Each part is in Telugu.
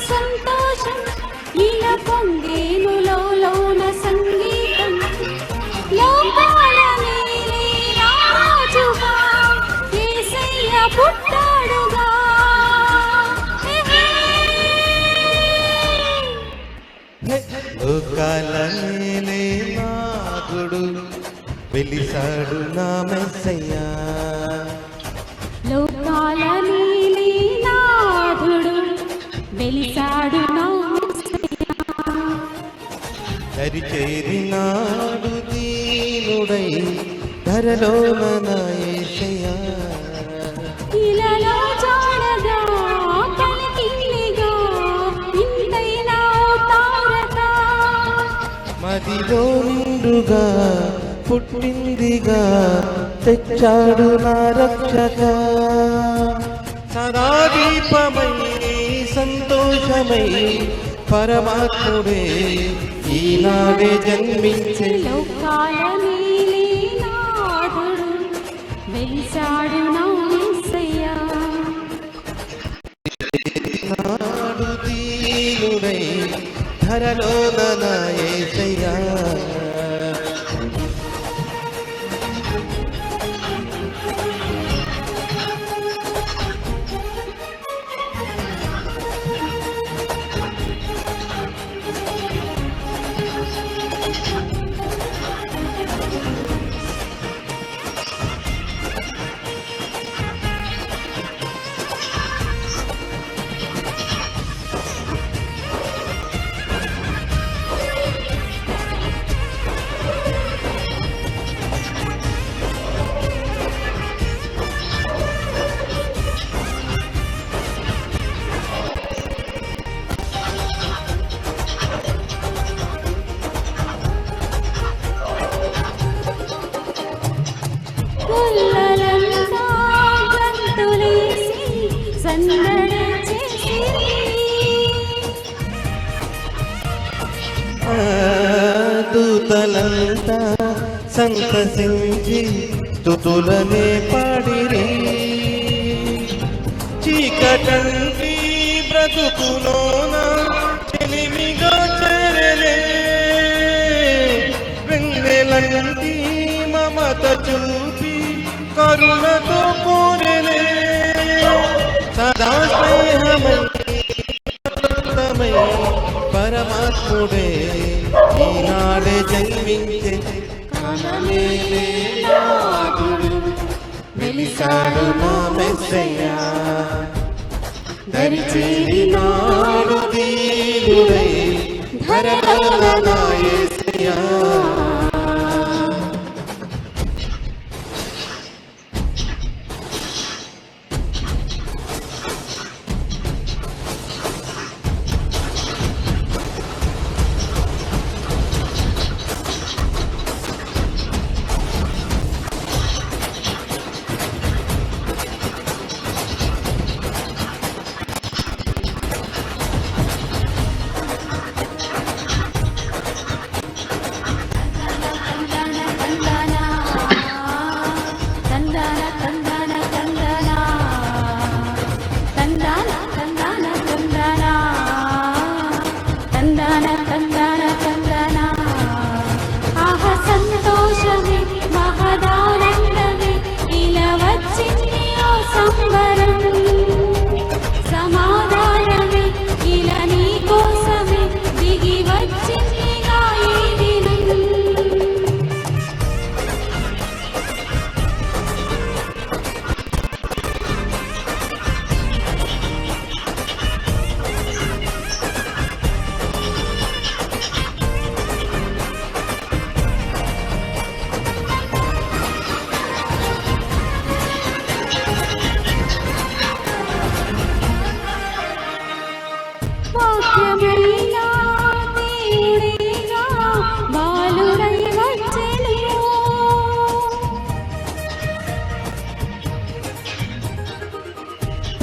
సంతోషం ఇలా పొంగేనులో లోన సంగీతం లోకాల నేలే రాజుగా యేసయ్య పుట్టాడుగా లోకాల నేలే నాథుడు వెలిసాడు నా మెస్సయ్యా లోకాల నీలి నాథుడు వెలిసాడు నా మెస్సయ్యా దరిచేరినాడు దీనుడై ధరలోన నా యేసయ్యా ఇలలో జాడగా పలికిలిగా ఇంతైనా తారక మదిలో నిండుగా పుట్టిందిగా తెచ్చాడు నా రక్షక సదా దీపమై సంతోషమై పరమాత్ముడే ఈనాడే జన్మించే లోకాల నీలి నాథుడు వెలిసాడు నా యేసయ్యా నాడు దీనుడై ధరలోన నా యేసయ్యా పుల్లలంతా గంతులేసి సందడి చేసిరి దూతలంతా సంతసించి స్తుతులనే పాడిరి చీకటంటి బ్రతుకులోన చెలిమిగా చేరలే వెన్నెలంటి మమత చూపి కరుణతో కోరలే సదా స్నేహమై పరమాత్ముడే ఈనాడే జన్మించే కానలేలే నాథుడు వెలిసాడు నా మెస్సయ్యా దరిచేరినాడు దీనుడై ధరలోన నా యేసయ్యా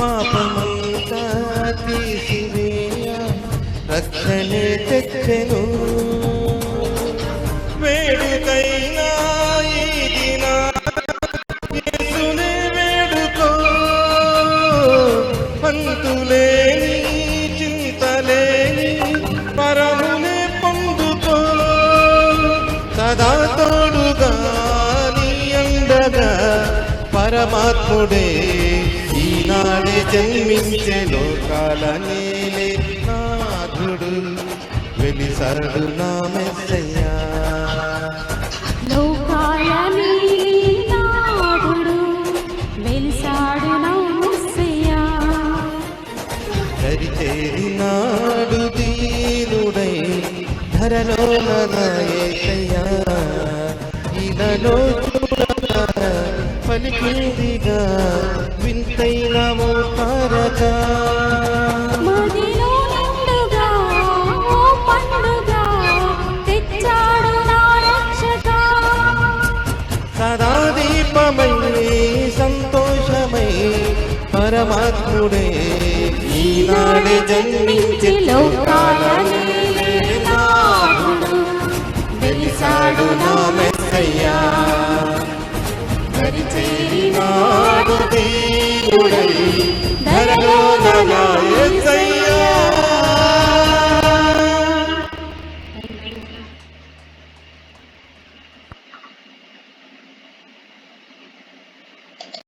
పాపమంతా తీసివేయ రక్షణే తెచ్చెను. వేడుకైనా ఈ దినా యేసునే వేడుకో, అంతులేని చింతలేని పరమునే పొందుకో. సదా తోడుగా నీ అండగా పరమాత్ముడే ఈనాడే జన్మించే లోకాల నేలే నాథుడు వెలిసాడు నా మెస్సయ్యా. లోకాల నీనాథుడు వెలిసాడు నా మెస్సయ్యా. దరిచేరినాడు దీనుడై ధరలో నా యేసయ్యా. ఇలలో చూడగా పలికిందిగా వింతైన మోతారక. మదిలో నిండుగా ఓ పండుగా తెచ్చాడు నా రక్షక. సదా దీపమై సంతోషమై పరమాత్ముడే ఈనాడే జన్మించి లోకాల నేలే నాథుడు వెలిసాడు నా మెస్సయ్యా. దరిచేరినాడు దీనుడై